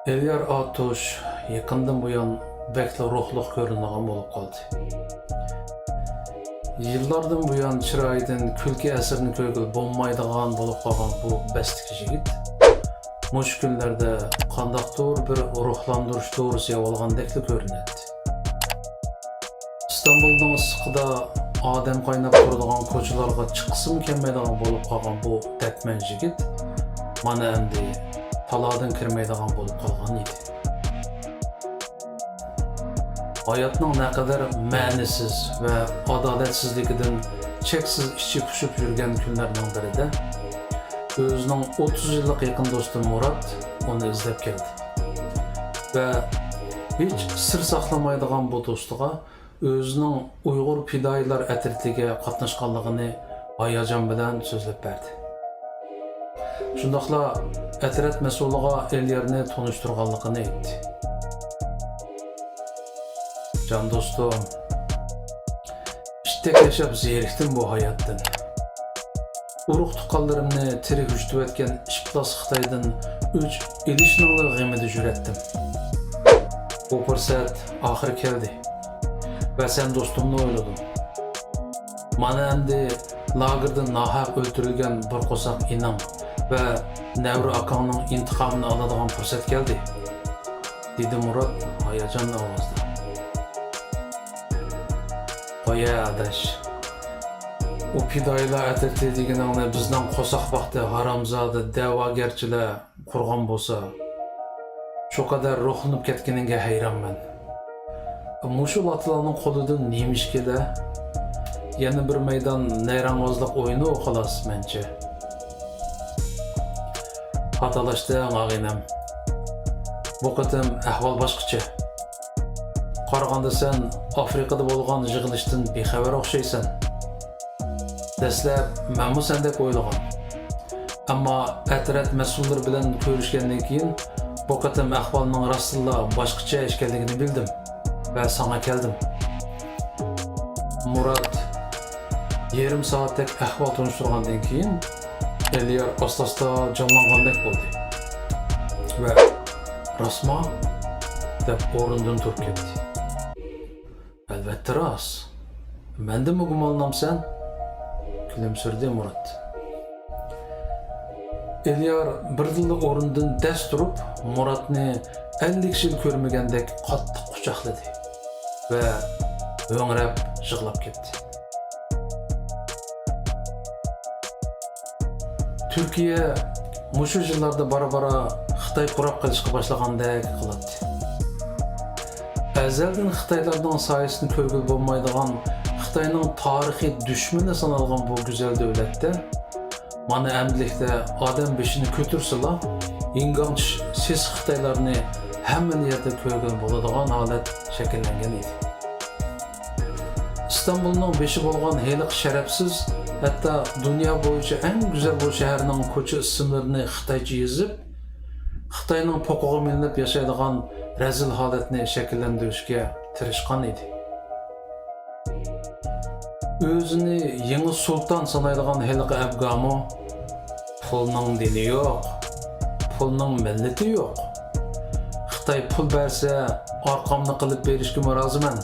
Elyar Atuş yakından buyan bekle ruhluk görünüğün bolup kaldı. Yıllardan buyan çıraydan külki esirini köygül bommaydıgan bolup kalgan bu bestik jigit muş günlerde kandaktor bir ruhlandırış doğrusu yavalgandekli görünedi. İstanbul'dan ısıqıda adem kaynap durduğun koçularga çıkısı mükemmeydigan bolup kalgan bu tekmen jigit mana endi taladan kirmeydigan bolup kalgan idi. Hayatning ne kadar ma'nisiz ve adaletsizligidan cheksiz içi puşup yurgan kunlarning birida o'zining 30 yillik yaqin do'sti Murat onu izlab keldi. Ve hiç sir saqlamaydigan bu do'stiga o'zining Uyg'ur fidoyilar atritiga qatnashganligini hayajon bilan so'zlab berdi. Shundaqla atrat mas'uliga Elyarni tanishtirganligini aytdi. Can dostum, işte yaşap zeriktim bu hayattan. Uruk tuqqanlarimni tirik üçtüp etken işplas Xitaydan 3 ilişningli g'imida jurettim. Bu fırsat ahir keldi ve sen dostumni oyladım. Mana endi lagerda nahaq o'ltirilgan bir qo'saq inam ve Nevri akanning intiqomini oladigan fursat keldi, dedi Murat hayajonli ovozda. Oya adaş, o fidoyilar atriti deganingni bizdan qo'saq vaqti haromzoda da'vogarchilar qurgan bo'lsa, shu qadar ruhlanib ketganingga hayronman. Mushu latlarning qo'lidan nima ish kelar? Yana bir maydon nayrangozlik o'yini xolos mencha. Xatolashding og'inam. Bu qatam ahvol boshqacha. Qaraganda sen Afrikada bo'lgan yig'ilishdan bexabar o'xshaysan. Dastlab menmu sendek o'ylagan. Ammo atrat mas'ullar bilan ko'rishgandan keyin bu qatam ahvolning rostilla boshqacha ekanligini bildim va sana keldim. Murat yarım soatlik ahvol tunishtirgandan keyin Elyar asta-asta jonlangandek bo'ldi va "Rostmi?" deb o'rnidan turib ketdi. Albatta rost. Menda mi gumonlamsan? Kulimsirdi Murat. Elyar birdilla o'rnidan dast turib Muratni 50 yil ko'rmagandek qattiq quchoqladi va o'ngrab yig'lab ketdi. Türkiye mushu yillarda bara Xitoy qurab qilishga boshlagandek qiladi. Azaldan Xitoylardan sayesini ko'rgil bo'lmaydigan Xitoyning tarixiy dushmani sanalgan bu güzel davlatda mana amdilikda odam beshini ko'tirsila inganch siz Xitoylarni hamma yerda ko'rgil bo'ladigan holat shakllangan edi. İstanbulning beshi bo'lgan heliq sharafsiz, hatta dünya bo'yicha eng güzel bu shaharning ko'cha ismlarini Xitoycha yozib, Xitoyning po'qig'i milinib yashaydigan razil holatni shakllantirishga tirishgan edi. O'zini yangi sulton sanaydigan heliq Abgamo pulning dini yo'q, pulning millati yo'q. Xitoy pul bersa orqamni qilib berishga roziman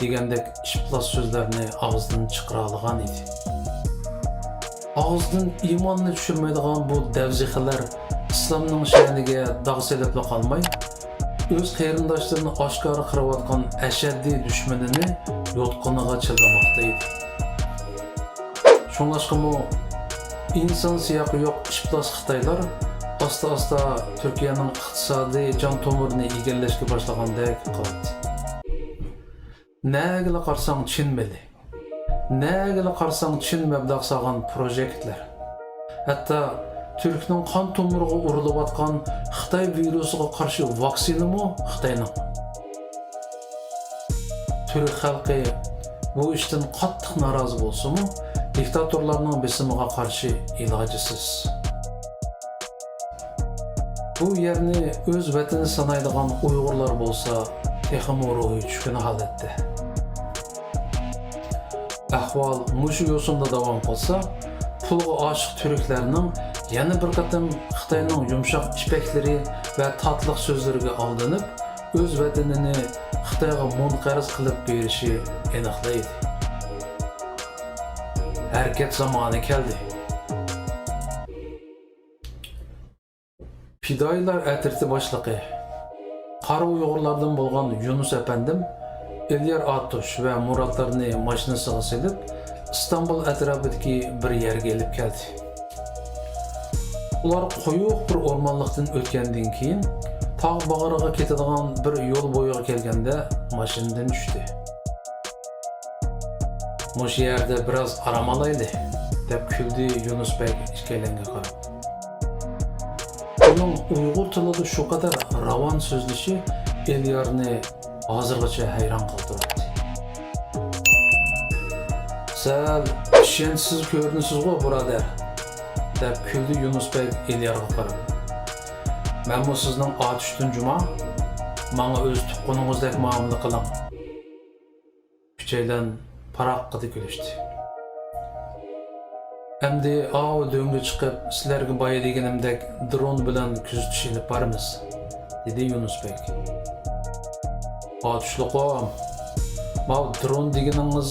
degandek ishplas so'zlarni og'zidan chiqara olgan edi. Og'zidan iymonni tushirmaydigan bu davzixilar islomning sha'niga dog' selib qolmay, o'z qarindoshlarini oshkora qirayotgan ashaddiy dushmanini yo'tqiniga chillamoqda edi. Shunlashqami inson siyaqi yo'q ishplas Xitoylar asta-asta Turkiyaning iqtisodiy jon tomirini egallashga boshlagandek qildi. Nägile qarsang Çin meli, nägile qarsang Çin mablag' salgan projektlar. Hatta Türkning qon tomiriga urilib atgan Xitoy virusiga qarshi vaksinami Xitoyning. Türk xalqi bu ishdan qattiq norozi bo'lsa-mu, diktatorlarning bisimiga qarshi ilojisiz. Bu yerni o'z vatani sanaydigan Uyg'urlar bo'lsa, texmi ruhi tushgan holatda. Ahvol mushu yo'sinda davom qilsa, pulga oshiq turklarning Yana bir qatam Xitoyning yumshoq ipaklari va tatliq so'zlariga aldanib, o'z vatanini Xitoyga munqaris qilib berishi aniqlaydi. Harakat zamoni keldi. Fidoyilar atriti boshlig'i Qara Uyg'urlardan bo'lgan Yunus apandim Elyar Atush va Muratlarni mashinasiga silib, İstanbul atrofidagi bir yerga elib keldi. Ular quyuq bir o'rmonlikdan o'tgandan keyin tog' bag'riga ketadigan bir yo'l bo'yiga kelganda mashinadan tushdi. Mush yerda biroz aram olayli, deb kuldi Yunus Bek ikkalanga qarab. Uning Uyg'ur tilida shu qadar ravon so'zlashi Elyarni hozirgacha hayron qoldirdi. Sal ishonchsiz ko'rinasiz-ku, birodar, deb kuldi Yunus Bek Elyarga qarab. Men bu sizning atishdan juma, menga o'z tuqqaningizdek muomala qiling. Uchaylan paraqqa kulishdi. Endi av döngü chiqib, sizlarga boya deganimdek dron bilan kuzatish ilib boramiz, dedi Yunus Bek. Atishliqom, bu dron deganingiz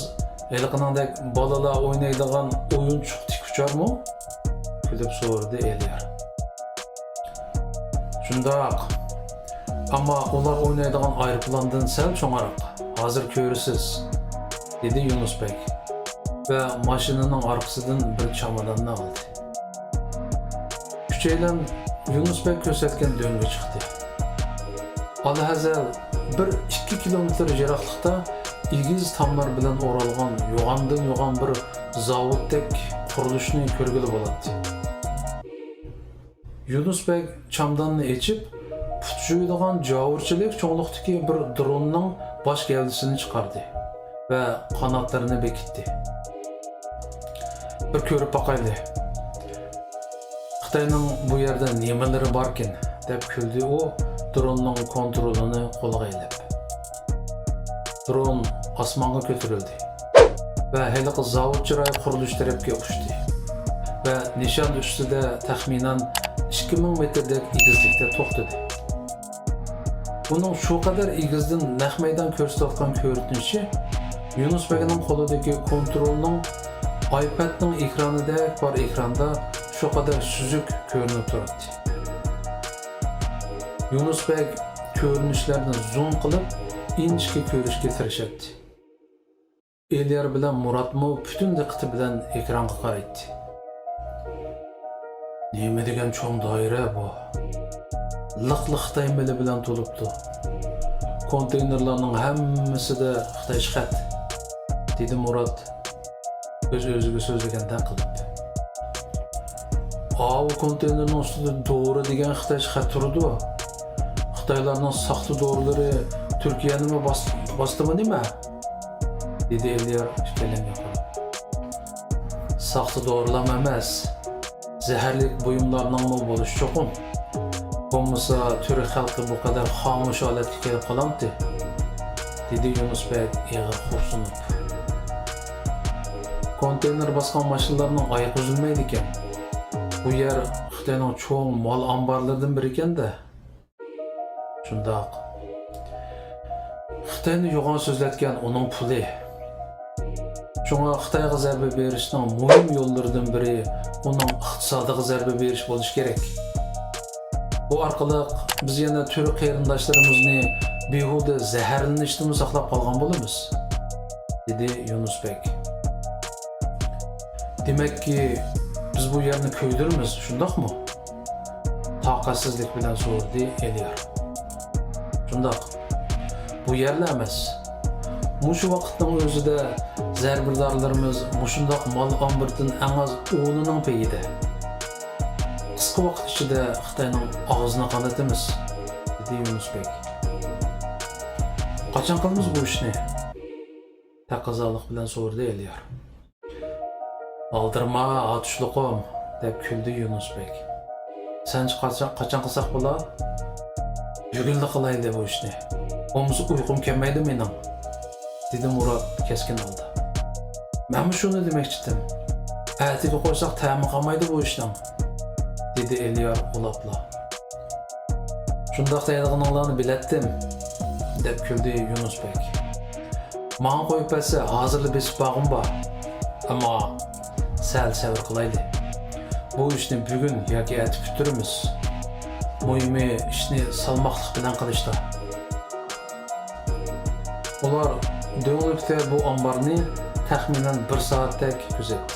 Eliqiningdek bolalar o'ynaydigan o'yinchoq tik ucharmi? Kulib so'radi Elyar. Shundoq. Ammo ular o'ynaydigan aeroplandan sal cho'ngaroq. Hozir ko'rasiz, dedi Yunus Bek va mashinaning orqasidan bir chamadonni oldi. Uchaylan Yunus Bek ko'rsatgan do'ngga chiqdi. Alhazal 1-2 kilometr yiroqlikda ilgiz tamlar bilan o'ralgan yo'g'ondan yo'g'on bir zavoddek qurilishni ko'rgili bo'ladi. Yunus Bek chamdonni echib, putjuydigan javurchilik cho'ngliqdagi bir dronning bosh gavdasini chiqardi va qanotlarini bekitdi. Bir ko'rib boqayli. Xitoyning bu yerda nimalari borkin, deb kuldi u dronning kontrolini qo'lga olib. Dron osmonga ko'tarildi va haliqi zavod chiroy qurilish tarafga uchdi va nishon ustida taxminan 2000 metrdek egizlikda to'xtadi. Buning shu qadar egizdan naq maydon ko'rsatgan ko'rinishi Yunus Bekning qo'lidagi kontrolning iPadning ekranidek bor ekranda shu qadar suzuk ko'rinib turibdi. Yunus Bek ko'rinishlarni zoom qilib inchga ko'rishga tirishadi. Elyar bilan Muratmo butun diqqati bilan ekranga qaraydi. Nima degan cho'ng doira bu? Liq-liq Xitoy mili bilan to'libdi. Konteynerlarning hammasida Xitoy xat, dedi Murat o'z-o'ziga so'zlaganda qilib. Bu konteynerning ustida doğru degan Xitoy xat turdi. Xitoylarning saxta doğruları Türkiye'ni mi bastımı nima? Dedi Elyar ikkalanga qarab. Saxta doğrulama emas, zaharlik buyumlarning mol bo'lishi cho'qin. Bo'lmasa Türk xalqi bu qadar xomush holatga kelib qolamdi, dedi Yunus Bek ig'ir xo'rsinib. Konteyner bosgan mashinalarning oyoq uzilmaydi ekan. Bu yer Xitoyning cho'ng mol omborlaridan biri ekanda. Shundoq. Xitoyni yo'g'on so'zlatgan uning puli. Shunga Xitoyga zarba berishning muhim yo'llaridan biri uning iqtisodiga zarba berish bo'lishi kerak. Bu orqali biz yana Türk qarindoshlarimizni behuda zaharlanishdan saqlab qolgan bo'lamiz, dedi Yunus Bek. Demakki, biz bu yerni ko'ydirmiz, shundoqmi? Taqatsizlik bilan so'radi Elyar. Shundoq. Bu yerlar emas. Mushu vaqtning o'zida zarbadorlarimiz mushundoq mol ombirdan eng az 10ning payida. Qisqa vaqt ichida Xitoyning og'zini qanatamiz, dedi Yunus Bek. Qachon qilamiz bu ishni? Taqozolik bilan so'radi Elyar. Aldirma, atishliqom, deb kuldi Yunus Bek. Sen qachon qilsak bo'lar? Bugunla qilayli bu ishni. Omuz uyqum kelmaydi mening, dedi Murat keskin holda. Men shuni demoqchidim. Atiga qo'ysak ta'mi qolmaydi bu ishning. dedi Eliyar ulapla. Şundaq deydiğinizlarni biletdim, deb kuldi Yunusbek. Mağan qo'yib bersa, hozirli besib bağım bor. Ammo sal sabr qilayli. Bu ishni bugun yoki aytib bitiramiz. Muhimi ishni salmoqlik bilan qilishda. Ular Dönglikte bu ambarni taxminan 1 soatdek kuzatdi.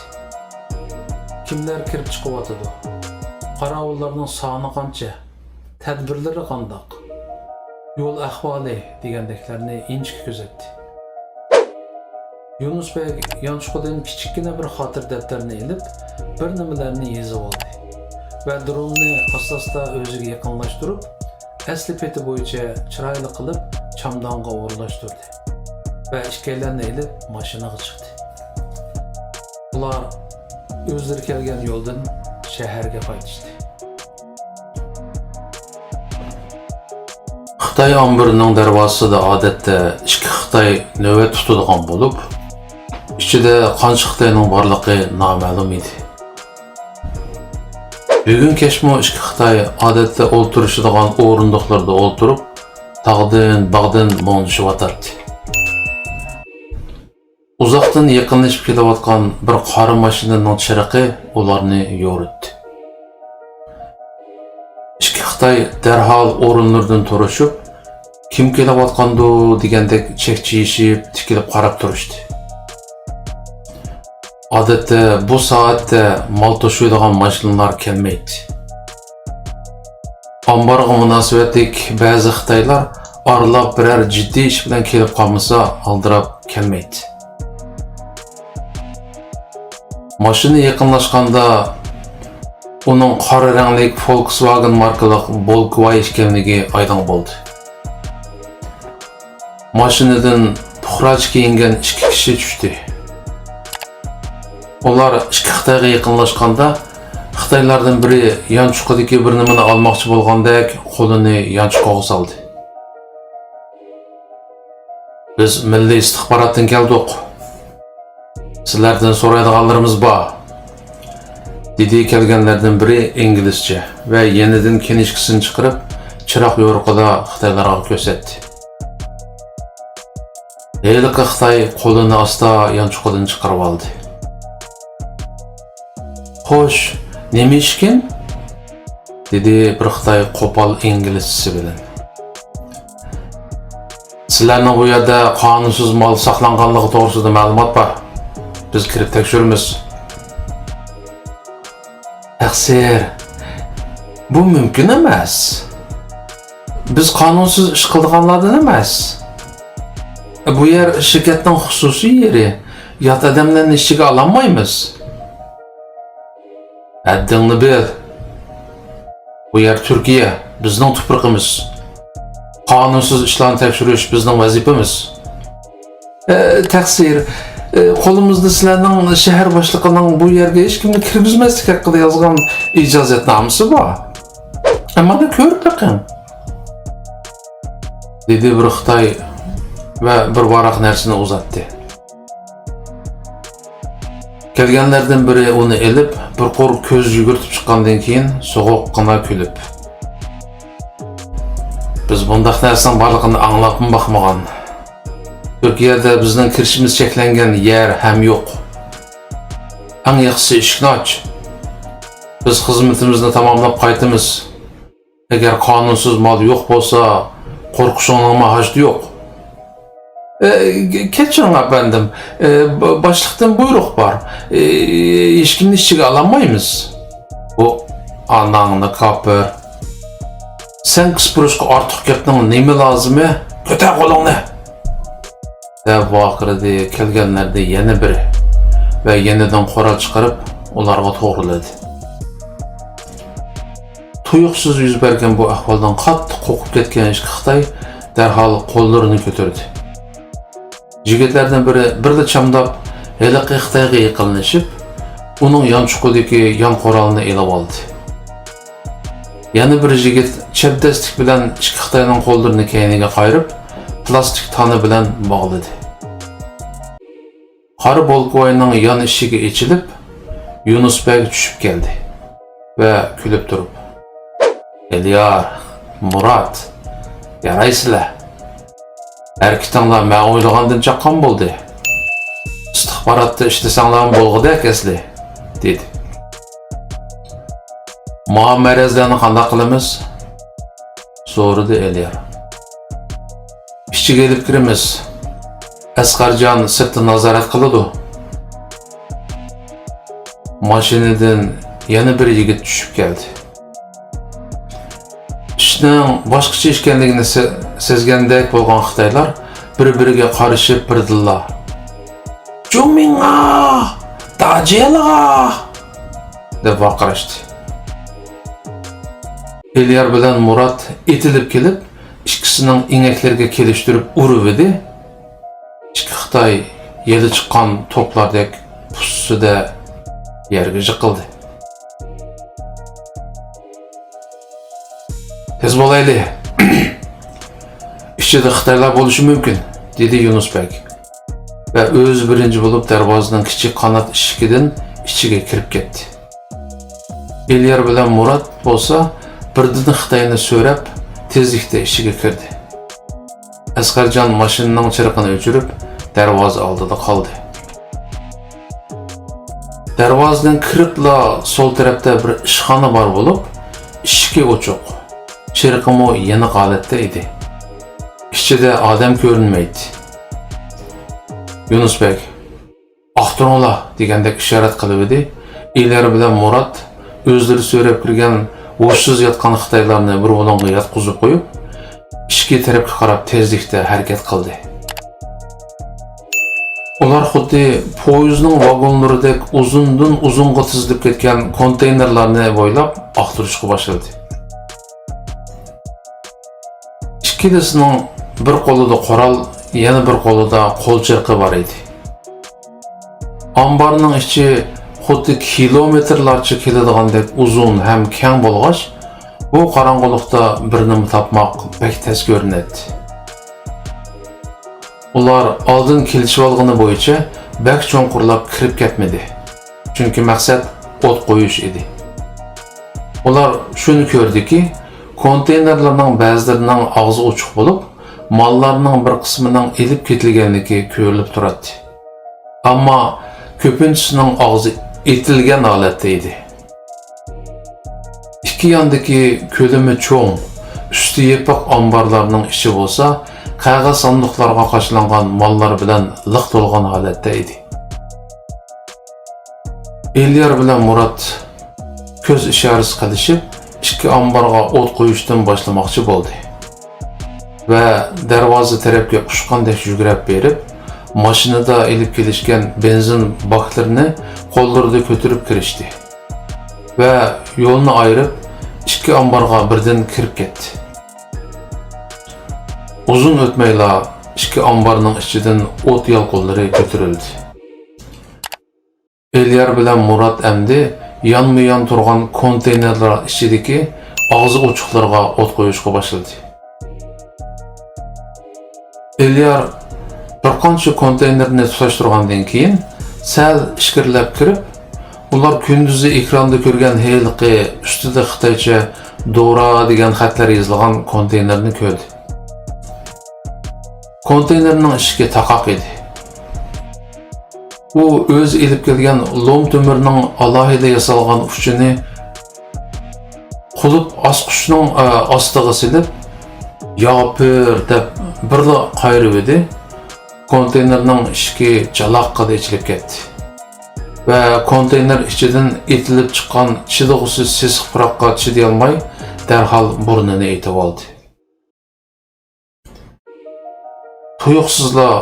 Kimlar kirib chiqyotidi? Qarovullarning soni qancha? Tadbirlari qandoq? Yo'l ahvoli degandeklarni inchki kuzatdi. Yunusbek yanchqidan kichikkina bir xotir daftarni ilib, bir nimalarni yozib oldi va dronni asosda o'ziga yaqinlashtirib, asli peti bo'yicha chiroyli qilib chamdonga o'rlashtirdi va ishkaylarni ilib mashinaga chiqdi. Ular o'zlari kelgan yo'ldan shaharga qaytishdi. Xitoy ombirining darvozasida odatda ikki Xitoy navbat tutadigan bo'lib, ichida qancha Xitoyning borligi noma'lum edi. Bugun kechmo ikki Xitoy odatda o'ltirishadigan o'rindiqlarda o'ltirib, tog'dan bog'dan mo'ngishib o'tardi. Uzoqdan yaqinlashib kelayotgan bir qora mashinaning chiraqi ularni yo'ritdi. Ikki Xitoy darhol o'rinlaridan turishib, kim kelayotgandi degandek chekchiyishib, tikilib qarab turishdi. Odatda bu soatda mal to'shiydigan mashinalar kelmaydi. Ambarga munosabatlik ba'zi Xitoylar aralab birer jiddiy ish bilan kelib qolmasa, aldirab kelmaydi. Mashina yaqinlashganda uning qora rangli Volkswagen markalik Volkswagen ekanligi aydın bo'ldi. Mashinadan puhraj kiyingan ikki kishi tushdi. Ular ikki Xitoyga yaqinlashganda Xitoylardan biri yanchuqidagi bir nimani olmoqchi bo'lgandek qo'lini yanchuqqa soldi. Biz milliy istixborotdan keldik. Sizlardan so'raydiganlarimiz bor. Dedi kelganlardan biri inglizcha va yenidan kinishkisini chiqarib, chiroq yo'riqida Xitoylarga ko'rsatdi. Eliqi Xitoy qo'lini asta yanchuqdan chiqarib oldi. Xo'sh, nima ishkin? Dedi bir Xitoy qo'pol inglizchasi bilan. Sizlarning bu yerda qonunsiz mol saqlanganligi to'g'risida ma'lumot bor. Biz kirib tekshiramiz. Taqsir, bu mumkin emas. Biz qonunsiz ish qilganlardan emas. Bu yer shirkatning xususiy yeri. Yot odamlarni ishiga olmaymiz. Haddingni bil. Bu yer Turkiya, bizning tuproqimiz. Qonunsiz ishlarni tekshirish bizning vazifamiz. Taqsir, qo'limizda sizlarning shahar boshlig'ining bu yerga hech kimni kirgizmaslik haqida yozgan ijozatnomasi bor. Mana ko'rib baqing. Dedi bir Xitoy va bir varaq narsani uzatdi. Kelganlardan biri uni elib, bir qo'r ko'z yugurtib chiqqandan keyin so'g'oqqina kulib. Biz bundaq narsaning borligini anglabmi baxmagan. Turkiyada bizning kirishimiz cheklangan yer ham yo'q. Eng yaxshisi ishni och. Biz xizmatimizni tamomlab qaytamiz. Agar qonunsiz mol yo'q bo'lsa, qo'rqishingning hojati yo'q. Kechiring efendim, boshliqdan buyruq bor. Hech kimni ishiga olmaymiz. Bu anangni kapir. Sen qispirishga ortiq gapning nima lozimi? Ko'tar qo'lingni. Deb vaqirdi kelganlarda yana biri va yenidan qora chiqarib ularga to'g'riladi. Tuyuqsiz yuz bergan bu ahvoldan qattiq qo'rqib ketgan ikki Xitoy darhol qo'llarini ko'tardi. Yigitlardan biri birla chamdab heliqi Xitoyga yaqinlashib, uning yanchuqidagi yon qurolni elib oldi. Yana bir yigit chapdastlik bilan ikki Xitoyning qo'llarini keyniga qayirib, plastik tani bilan bog'ladi. Qora Volkswagenning yon eshigi ochilib, Yunusbek tushib keldi. ve külüp durup, Eliyar, Murat, yaraysizlar. Erkitinglar men o'ylagandan chaqqan bo'ldi. İstihbaratda ishlasanlar bo'lg'idek esli, dedi. Muammerezlarni qanday qilamiz? So'radi Eliyar. İşçiga elib kiramiz. Asqarjon sirtda nazorat qiladi. Mashinadan yana bir yigit tushib keldi. Ishning boshqacha ekanligini sezgandek bo'lgan Xitoylar bir-biriga qarashib birdilar. "Juminga! Dajela!" deb baqirishdi. Eliyar bilan Murat etilib kelib, ikkisining ingaklariga kelishtirib urib edi. Ikki Xitoy yeli chiqqan to'plardek pussida yerga yiqildi. Tez bo'layli. Ichida Xitoylar bo'lishi mumkin, dedi Yunusbek. Va o'zi birinchi bo'lib darvozaning kichik qanot eshigidan ichiga kirib ketdi. Eliyar bilan Murat bo'lsa, birdan Xitoyni so'rab, tezlikda ichiga kirdi. Asqarjon mashinaning chirqini o'chirib, darvoza oldida qoldi. Darvozadan kiribla sol tarafda bir ishxona bor bo'lib, eshigi ochiq. Chirqimi yana holatda edi. Ichida odam ko'rinmaydi. Yunusbek, "Aqtiringlar" degandek ishorat qilib edi. Eliyar bilan Murat o'zlari so'rab kirgan o'shsiz yotgan Xitoylarni bir o'longa yotqizib qo'yib, ishki tarafga qarab tezlikda harakat qildi. Ular xuddi poyezdning vagonlaridek uzundan uzunga tizilib ketgan konteynerlarni bo'ylab aqtirishga boshladi. Ikkilisining bir qo'lida qoral, yana bir qo'lida qo'l chirqi bor edi. Ambarning ichi xuddi kilometrlarcha keladigandek uzun ham keng bo'lg'ach, bu qorong'ulikda birini topmoq pek tez ko'rinadi. Ular oldin kelishib olgani bo'yicha bak cho'nqurlab kirib ketmadi. Chunki maqsad o't qo'yish edi. Ular shuni ko'rdiki, konteynerlarning ba'zilarining og'zi ochiq bo'lib, mallarning bir qismining elib ketilganligi ko'rilib turadi. Ammo ko'pinchisining og'zi etilgan holatda edi. Ikki yondagi ko'lami cho'ng, usti yepiq omborlarning ichi bo'lsa, qog'oz sandiqlarga qo'shilgan mallar bilan liq to'lgan holatda edi. Eliyar bilan Murat ko'z ishorasi qilishib, ikki omborga o't qo'yishdan boshlamoqchi bo'ldi. Va darvoza tarafga ushqandek yugurib berib, mashinada elib kelishgan benzin baklarini qo'llarida ko'tarib kirishdi. Va yo'lni ayirib, ikki omborga birdan kirib ketdi. Uzun o'tmayla ikki omborning ichidan o't yolqinlari ko'tarildi. Eliyar bilan Murat endi yonma-yon turgan konteynerlar ichidagi og'zi ochiqlarga o't qo'yishga boshladi. Eliyar bir qancha konteynerni tutashtirgandan keyin sal ishkirlab kirib, ular kunduzi ekranda ko'rgan heliqi ustida Xitoycha "Dora" degan xatlar yozilgan konteynerni ko'rdi. Konteynerning eshigi taqoq edi. U o'z elib kelgan lom to'mirning alohida yasalgan uchini qulib osqichning ostiga silib, "Yopir" deb birla qayrib edi. Konteynerning eshigi jaloqqa ichilib ketdi. Va konteyner ichidan etilib chiqqan chidig'usiz sesiq puroqqa chiday olmay, darhol burnini etib oldi. Tuyuqsizlar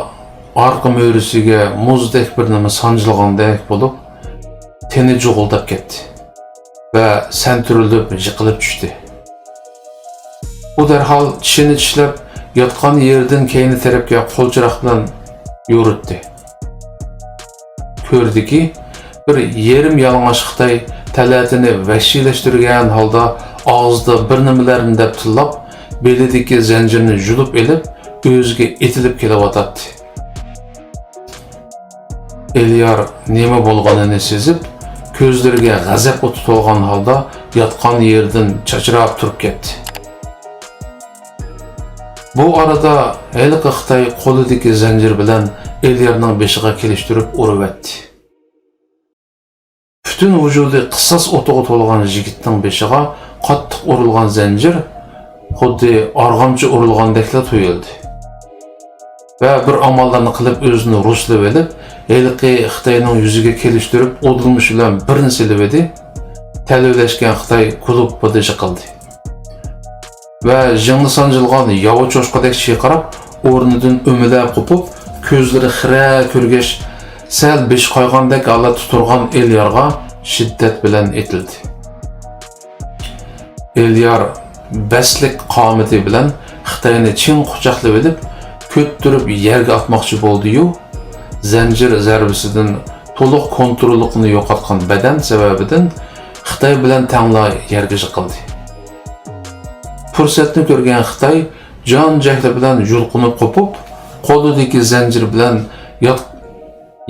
arqa mo'risiga muzdek bir nima sanjilgandek bo'lib, teni jug'ildab ketdi va santurilib yiqilib tushdi. U darhol tishini tishlab, yotgan yerdan keyni tarafga qo'lchiroq bilan yuritdi. Ko'rdiki, bir yerim yalang'och Xitoy talatini vahshiylashtirgan holda og'zida bir nimalarni deb tillab, belidagi zanjirni yulib elib, o'ziga etilib kelyotdi. Eliyar nima bo'lganini sezib, ko'zlariga g'azab o'ti to'lgan holda yotgan yerdan chachrab turib ketdi. Bu arada Eliqi Xitoy qo'lidagi zanjir bilan Elyarning beshiga kelishtirib urib etdi. Bütün vücudu qissas o'tiga to'lgan yigitning beshiga qattiq urilgan zanjir xuddi arg'amchi urilgandekla tuyuldi. Ve bir amallarını qilib o'zini ruslab edib, Eliqi Xitoyning yuziga kelishtirib o'dilmish bilan birini silib edi. Talivlashgan Xitoy kulib bodishi qildi. Ve jingli sanjilgan yova cho'shqadek chiyqarab, o'rnidan o'milab qopib, ko'zlari xira ko'rgach, sal besh qo'ygandek alla tuturgan Elyarga shiddat bilan etildi. Elyar baslik qomati bilan Xitoyni chin quchoqlab edib, köttürüp yerge atmakçı boldu-yu, zanjir zarbisidan to'liq kontrolini yo'qotgan badan sababidan Xitoy bilan tangla yerga yiqildi. Fursatni ko'rgan Xitoy jon jahli bilan yulqinib qopib, qo'lidagi zanjir bilan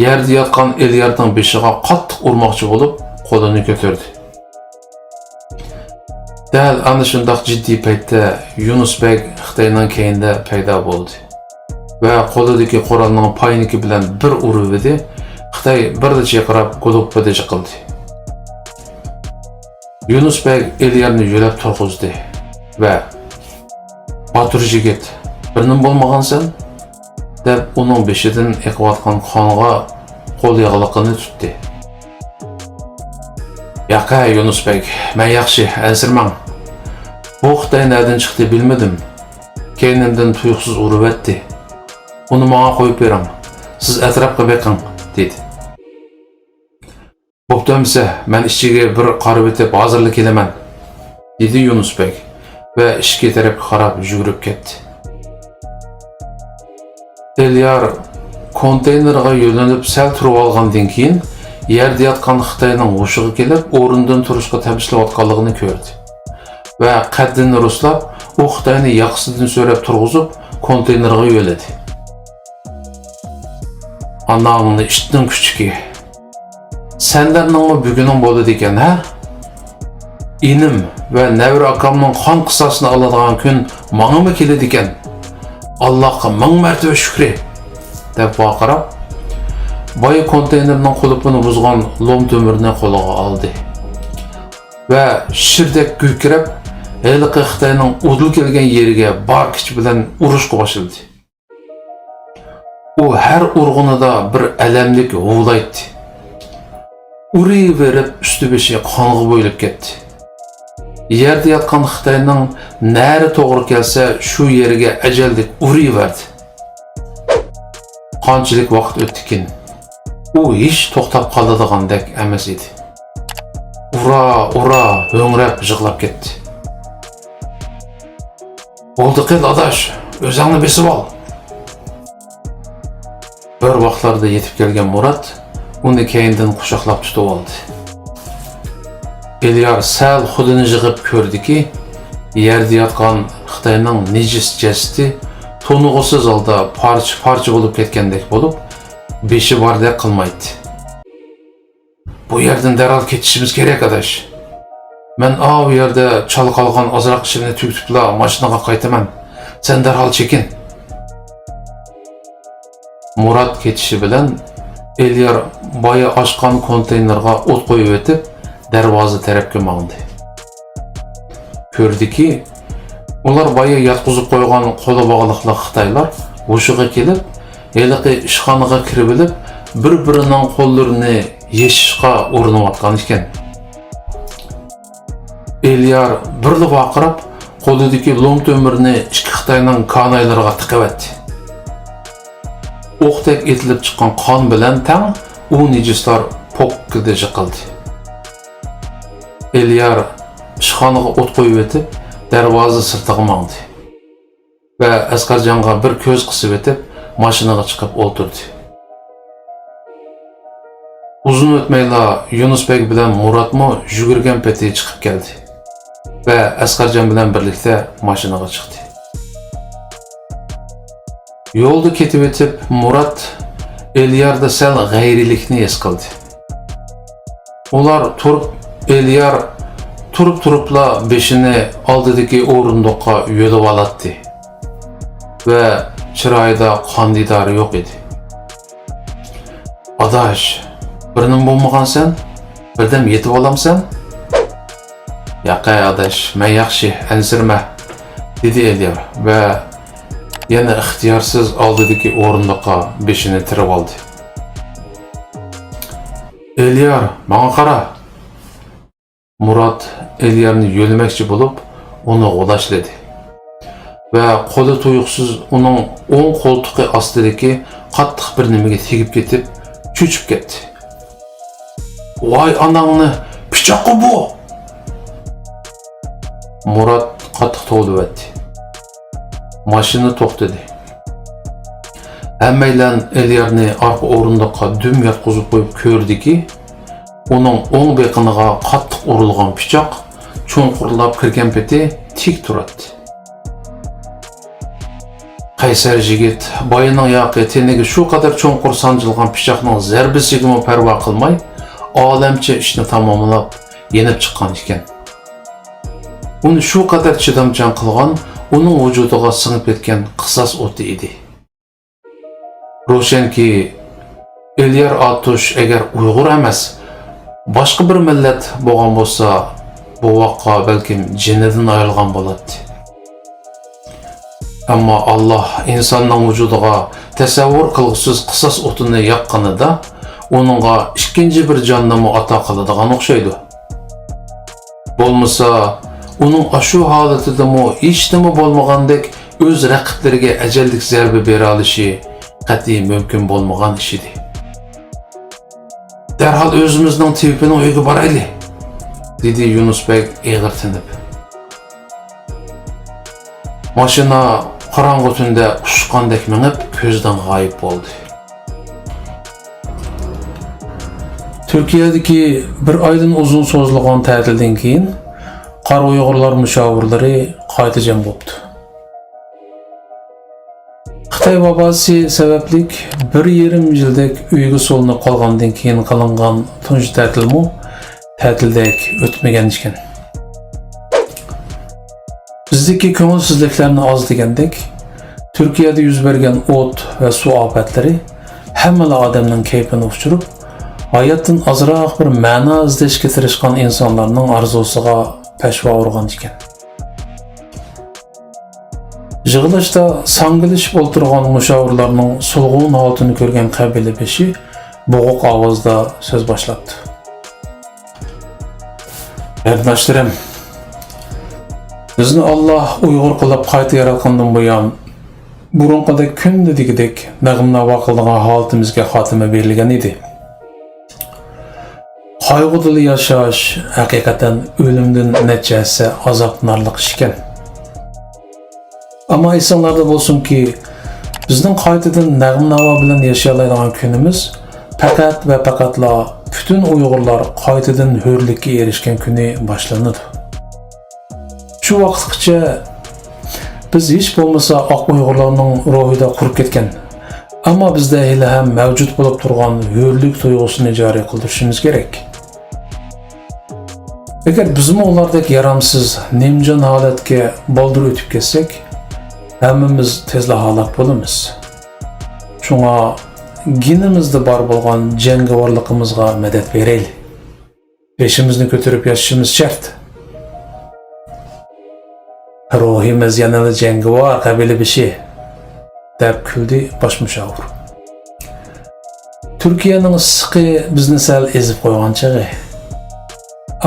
yerda yotgan Elyarning beshiga qattiq urmoqchi bo'lib, qo'lini ko'tardi. Dal ana shundoq jiddiy paytda Yunusbek Xitoyning keyinda paydo bo'ldi. Ve qo'lidagi qurolning payniki bilan bir urib edi. Xitoy birda chaqirib golobpada yiqildi. Yunusbek Elyarni yo'lab turg'izdi va "Botir yigit, bir nim bo'lmagansan?" deb uning beshidan eqiyotgan qonga qo'l yog'liqini tutdi. "Yaqa Yunusbek, men yaxshi, ansirmang. Bu Xitoy nereden chiqdi bilmedim. Keynimdan tuyuqsiz urib etdi. Onu bana koyup bering. Siz etrafga bakın," dedi. "Bo'pti, men ishchiga bir qarab etib hozirlik kelaman," dedi Yunusbek ve ishga tarafga qarab yugurib ketdi. Elyar konteynerga yo'linib sal turib olgandan keyin yerda yotgan Xitoyning hushiga kelib, o'rnidan turishga tabishlayotganligini ko'rdi. Ve qaddini ruslab, u Xitoyni yaqisidan so'rab turg'izib, konteynerga yo'ladi. "Anamni işitdin küçüki. Senlerning buguning bo'ladi ekan, ha? Inim ve nevra akamning qon qisasini oladigan kun manga keladi ekan. Allohga ming martaba shukri," deb baqirib, boy konteynerning qulupini buzgan lom to'mirni qo'liga oldi. Ve shirdek guykrab, Eliqi Xitoyning o'dil kelgan yeriga bar kuch bilan urushga boshladi. O her urg'unida bir alamlik g'uvlaydi. Uri verib üstü beshi qonga bo'ylab ketdi. Yerda yotgan Xitoyning nari to'g'ri kelsa shu yerga ajallik uri verdi. Qanchalik vaqt o'tdikin, u hech to'xtab qoladigandek emas edi. Ura ho'ngrab yig'lab ketdi. "Bo'ldi qil adash, o'zingni besib ol." Bir vaqtlarda yetib kelgan Murat uni keyindan quchoqlab tutib oldi. Elyar sal xudini yig'ib ko'rdiki, yerda yotgan Xitoyning nejis jasadi to'nug'isiz holda parcha bo'lib ketgandek bo'lib, beshi bordek qilmaydi. "Bu yerdan darhol ketishimiz kerak adash. Men bu yerda chalqalgan ozroq ishimni tugatibla mashinaga qaytaman. Sen darhol chekin." Murat ketishi bilan Elyar boya ochgan konteynerga o't qo'yib o'tib, darvoza tarafga mangdi. Ko'rdiki, ular boya yotqizib qo'ygan qo'li bog'liqli Xitoylar hushiga kelib, Eliqi ishxonaga kirib olib, bir-birining qo'llarini yeshishga urinayotgan ekan. Elyar birli baqirib, qo'lidagi lom to'mirni ikki Xitoyning kanaylariga tiqib etdi. O'qdek etilib chiqqan qon bilan tang u nejislar pokkida yiqildi. Elyar ishxonaga o't qo'yib o'tib, darvoza sirtiga mangdi va Asqarjonga bir ko'z qisib o'tib, mashinaga chiqib o'tirdi. Uzun o'tmayla Yunusbek bilan Muratmo yugurgan peti chiqib keldi va Asqarjon bilan birlikda mashinaga chiqdi. Yo'lda ketib o'tib, Murat Elyarda sal g'ayrilikni his qildi. Ular turup Eliyar turup-turupla beşini aldidagi o'rindiqqa yo'lib olatdi va chiroyida qandidari yo'q edi. Adash, birnim bo'lmagansan, birdam yetib olamsan? Yaqay adash, men yaxshi, ansirma, dedi Eliyar va yana ixtiyorsiz oldidagi o'rindiqqa beshini tirib oldi. Eliyar, menga qara. Murat Eliyarni yo'lmoqchi bo'lib, uni g'olashladi. Va qo'li tuyuqsiz uning o'ng qo'ltiqi ostidagi qattiq bir nimaga tegib ketib, cho'chib ketdi. Voy anangni, pichoqi bu! Murat qattiq tovlayapti. Mashina to'xtadi. Hammaylar Eliyarni orqa o'rindiqqa dum yotqizib qo'yib ko'rdiki, uning o'ng beqiniga qattiq urilgan pichoq cho'nqurlab kirgan peti tik turadi. Qaysar yigit boyining yoqi teniga shu qadar cho'nqur sanjilgan pichoqning zarbasiga parvo qilmay, olamcha ishni tamomlab yenib chiqqan ekan. Uni shu qadar chidamchan qilgan uning vujudiga singib ketgan qisos o'ti edi. Ro'shanki, Eliyar Atush agar Uyg'ur emas, boshqa bir millat bo'lgan bo'lsa, bu vaqqa balkim jinidan ayrilgan bo'ladi. Ammo Alloh insonning vujudiga tasavvur qilg'usiz qisos o'tini yoqqanida, uningga ikkinchi bir jonni ato qiladigan o'xshaydi. Bo'lmasa, uning ashu holatidami hech nima bo'lmagandek o'z raqiblariga ajallik zarba bera olishi qat'iy mumkin bo'lmagan ish edi. Derhal özümüzden tevhidin uygu barayli, dedi Yunus Bey eğirtinip. Maşina qarangı tünde uçqandek minip közden gayip oldu. Türkiye'deki bir aydan uzun sozulgan ta'tildan keyin Qara Uyg'urlar mushavirlari qaytajan bo'ldi. Xitoy vabasi sabablik 1,5 yillik uyga solinib qolgandan keyin qilingan tunji ta'tilmi ta'tildek o'tmagan ekan. Bizdeki ko'ngilsizliklarni oz degandek, Turkiyada yuz bergan o't va suv ofatlari hamma odamning kayfini o'chirib, hayotdan azroq bir ma'no izlashga tirishgan insonlarning orzusiga peshvo urgan ekan. Yig'ilishda sangilishib o'tirgan mushavirlarning sulg'un holatini ko'rgan qabila beshi bo'g'iq ovozda so'z boshladi. Yardimlashlarim, bizni Alloh Uyg'ur qilib qayta yaratgandan buyon burunqidek kundagidek nag'm-navo qilgan holatimizga xotima berilgan edi. Qayg'uda yashash haqiqatan o'limdan natijasi azobnarlik ekan. Ama insanlarda bolsun ki, bizden qaytadan nag'm-navo bilan yaşayoladigan kunimiz fakat ve fakatla bütün Uyg'urlar qaytadan hurlikka erishgan kuni boshlanadi. Shu vaqtgacha biz hech bo'lmasa oq Uyg'urlarning ruhida qurib ketgan, ammo bizda hali ham mavjud bo'lib turgan hurlik tuyg'usini joriy qildirishimiz kerak. Agar bizmi ulardek yaramsiz, nimjon holatga boldir o'tib ketsak, hammamiz tezla halak bo'lamiz. Shunga ginimizda bor bo'lgan jangovarligimizga madad beraylik. Beshimizni ko'tarib yashashimiz shart. Ruhimiz yanada jangovar qabila beshi, deb kuldi bosh mushawir. Turkiyaning issiqi bizni sal ezib qo'ygan chig'i.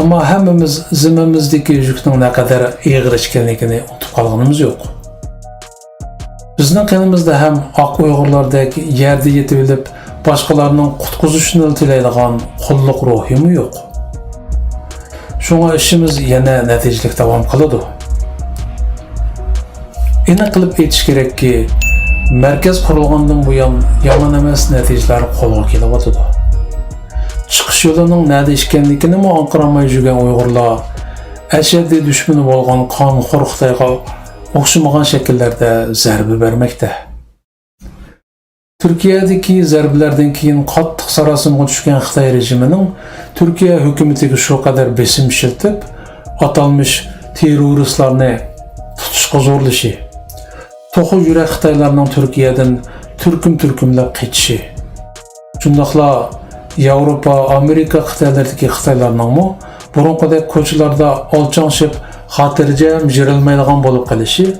Ammo hammamiz zimmamizdagi yukning naqadar og'ir ekanligini unutib qolganimiz yo'q. Bizning qanimizda ham oq Uyg'urlardek yerda yetib olib, boshqalarning qutqizishini tilaydigan qulluq ruhimi yo'q. Shunga ishimiz yana natijali davom qiladi. Aniq qilib aytish kerakki, markaz qurilgandan buyon yomon emas natijalar qo'lga kelyapti. Chiqish yo'lining nada ekanligini anqiramay yurgan Uyg'urlar ashaddiy dushmani bo'lgan qonxo'r Xitoyga o'xshamagan shakllarda zarba bermoqda. Türkiyədəki zərbələrdən keyin qattiq sarosimaga tushgan Xitoy rejimining Türkiya hukumatiga shu qadar besim ishlatib, atalmış terroristlarni tutishga zo'rlashi, to'qi yurak Xitoylarning Turkiyadan turkumlab qechishi, shundaqla Yevropa, Amerika qit'alaridagi Xitoylarning burunqidek ko'chalarda olchonshib, xotirjam jirilmaydigan bo'lib qolishi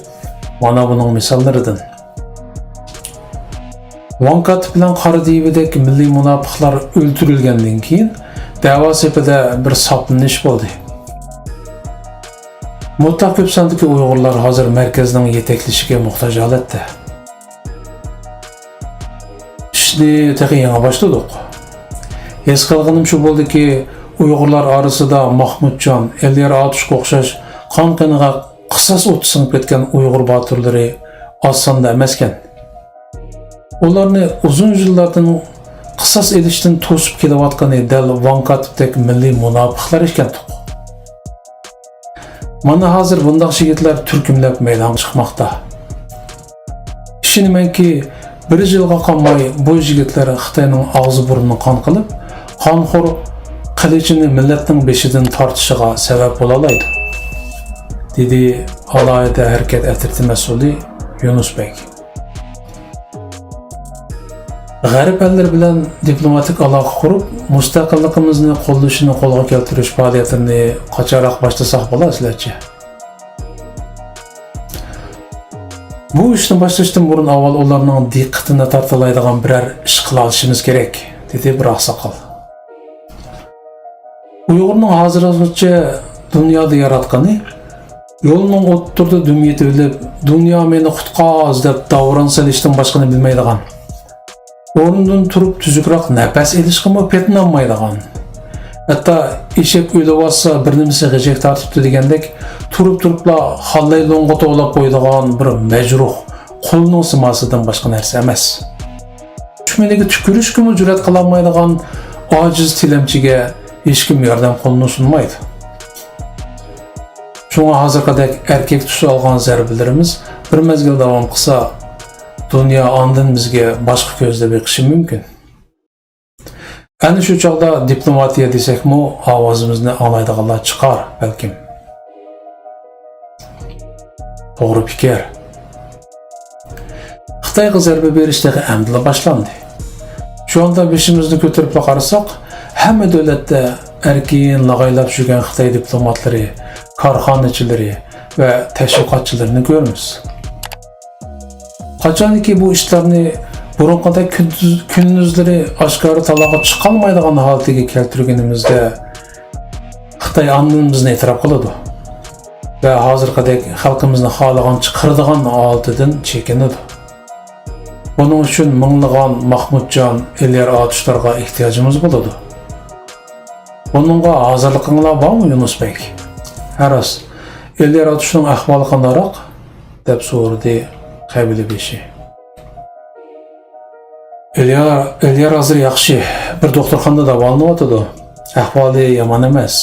mana buning misollaridan. Van Katip bilan Qora Dividek milliy munofiqlar o'ldirilgandan keyin da'vo sepida bir soplanish bo'ldi. Mutlaq ko'p sondagi Uyg'urlar hozir markazning yetaklashiga muhtoj holatda. Ishni yangi boshladik. His qilganim shu bo'ldiki, Uyg'urlar orasida Mahmudjon, Elyar Atushga o'xshash qon-qiniga qisos o'ti singib ketgan Uyg'ur botirlari oz sonda emaskan. Ularni uzun yillardan qisos elishdan to'sib kelayotgani dal Van Katipdek milliy munofiqlar ekan. Mana hozir bunday yigitlar turkumlab maydonga chiqmoqda. Ishonamanki, bir yilga qolmay bu yigitlar Xitoyning og'zi burnini qon qilib, qonxo'r qilichini millatning beshidan tortishiga sabab bo'la oladi, dedi alohida harakat atriti mas'uli Yunus Bek. G'arb ellar bilan diplomatik aloqa qurib, mustaqilligimizni qo'llashini qo'lga keltirish faoliyatini qachonroq boshlasak bo'lasizlarchi? Bu ishni boshlashdan burun avval ularning diqqatini tortadigan biror ish qila olishimiz kerak, dedi bir oqsoqol. Uyg'urning hozirgacha dunyoda yaratgani yo'lning o'ttirdi dumiyat o'lib, dunyo meni qutqaz deb davron solishdan boshqani bilmaydigan. O'rnidan turib tuzukroq nafas elishga petinolmaydigan. Hatto eshak o'lib olsa bir nimasi g'ijak tortibdi degandek, turibla xallaylonga to'g'lab qo'ydigan bir majruh, qo'lning simosidan boshqa narsa emas. Dushmaniga tukirishga jur'at qila olmaydigan ojiz tilamchiga hech kim yordam qo'lini sunmaydi. Shunga hozirgidek erkak tusi olgan zarbalarimiz bir mezgil davom qilsa, dunyo ondan bizga boshqa ko'zda beqishi mumkin. Ana shu chog'da diplomatiya desakmi, ovozimizni anglaydiganlar chiqar balkim. To'g'ri fikr. Xitoyga zarba berishdagi amdlar boshlandi. Shu anda beshimizni ko'tarib qarasak, hamma davlatda erkin lag'aylab yurgan Xitoy diplomatlari, korxonachilari va tashviqotchilarini ko'ramiz. Qachonki bu ishlarni burunqidek kunduzlari oshkora talaga chiqolmaydigan holatiga keltirganimizda Xitoy ondan bizni e'tirof qiladi va hozirgidek xalqimizni xohlagan chiqaradigan holatidan chekinadi. Buning uchun minglagan Mahmudjon, Elyar Atushlarga ehtiyojimiz bo'ladi. Buningga hozirliginglar bormi, Yunus Bek? Haros, Elyar Atushning ahvoli qandoq? deb so'radi qabila beshi. Elyar hozir yaxshi, bir doktorxonada davolanayotdi. Ahvoli yomon emas.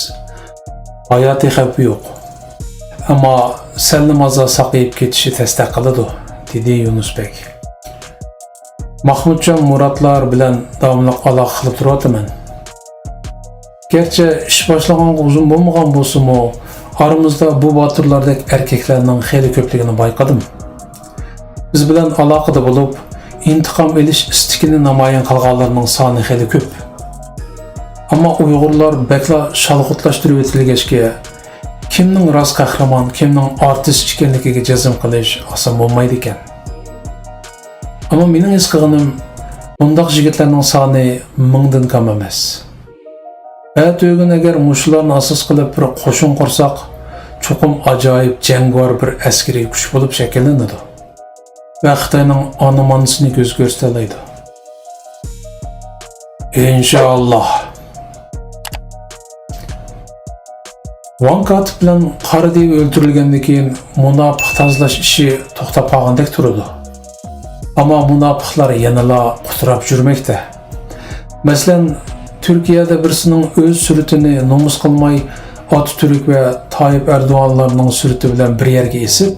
Hayotiy xavf yo'q. Ammo sal-maza saqayib ketishi tasdiq qiladi, dedi Yunus Bek. Mahmudjon Muratlar bilan davomli aloqa qilib turaman. Gerçi ish boshlaganga uzun bo'lmagan bo'lsa-mu, aramizda bu botirlardek erkaklarning xeyli ko'pligini bayqadim. Biz bilan aloqada bo'lib, intiqom elish istikini namoyon qilganlarning soni xeyli ko'p. Ammo Uyg'urlar bekla shalg'utlashtirib etilgachga, kimning rost qahramon, kimning artist ekanligiga jazm qilish oson bo'lmaydi ekan. Ammo mening his qilganim, bundaq yigitlarning soni mingdan kam emas. Bugun agar mushlarni asos qilib bir qo'shin qursak, cho'qim ajoyib jangovar bir askariy kuch bo'lib shakllanadi. Va Xitoyning onamonisini ko'z ko'rsatadi. Inshaalloh. Van Katip bilan Qora Div o'ldirilgandan keyin munofiq tozalash ishi to'xtab qolgandek turadi. Ammo munofiqlar yanala quturab yurmoqda. Masalan, Türkiye'de birisinin öz sürütünü nomus qilmay Atatürk ve Tayyip Erdoğanlarının sürütü bilen bir yerge esip,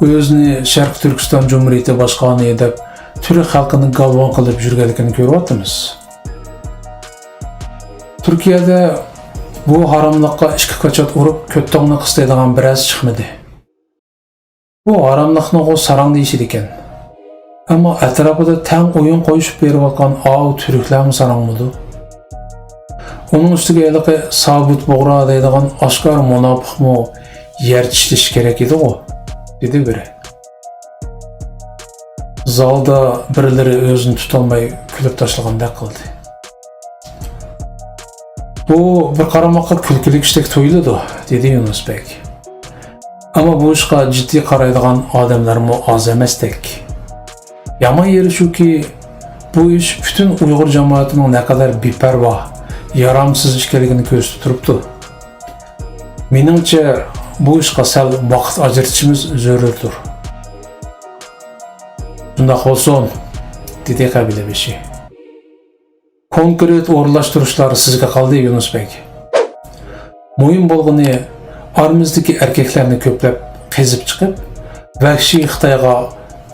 özünü Şarkı Türkistan Cumhuriyeti başkanı edip, Türk xalqini galvon qilib yurganligini ko'ryapmiz. Turkiyada bu haramlıqqa ikki qachot urib ko'ttoqni qistaydigan biroz chiqmadi. Bu haramliqni o sarang deyishidi ekan. Ammo atrofida tang o'yin qo'yishib berayotgan turklarmi sarangmidi? Onun ustiga eliqi Sabit Bo'g'ra deydigan oshkor munofiqmi yer tishlash kerak edi o, dedi biri. Zalda birileri o'zini tutolmay kulib tashlagandek qildi. Bu bir qaramoqqa kulkilik ishtek tuyuladi, dedi Yunusbek. Ama bu ishga jiddiy qaraydigan odamlarmi oz emasdek. Yomon yeri shuki, bu ish butun Uyg'ur jamoatining naqadar beparvo, yaramsiz ishligini ko'rsatib turibdi. Meningcha bu ishga sal vaqt ajratishimiz zarurdir. Shunday bo'lsin, dedi qabila beshi. Konkret o'rinlashtirishlar sizga qoldi, Yunusbek. Muhim bo'lgani aramizdagi erkaklarni ko'plab qezib chiqib, vahshiy Xitoyga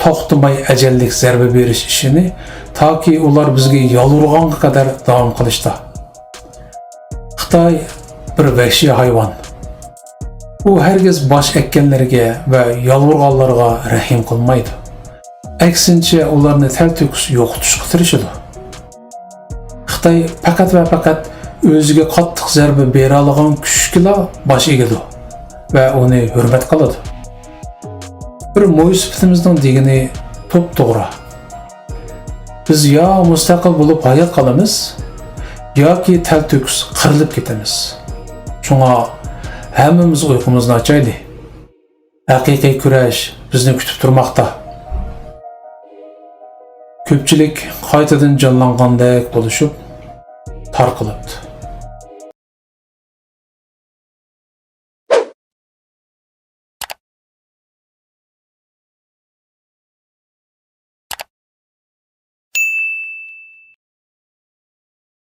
to'xtamay ajallik zarba berish ishini toki ular bizga yolg'irganga qadar davom qilishda. Xitoy bir vahshiy hayvon. U hargiz bosh ekkanlarga va yolg'irganlarga rahim qilmaydi. Aksincha ularni talto'kis yo'qotishga tirishadi. Xitoy faqat va faqat o'ziga qattiq zarba bera olgan kuchga bosh egadi va uni hurmat qiladi. Bir mo'yisitimizning degani to'p-to'g'ri. Biz yo mustaqil bo'lib hayot qolamiz, yoki talto'kis qirilib ketamiz. Shunga hammamiz uyqumizni ochaylik. Haqiqiy kurash bizni kutib turmoqda. Ko'pchilik qaytadan jonlangandek bo'lishib tarqalibdi.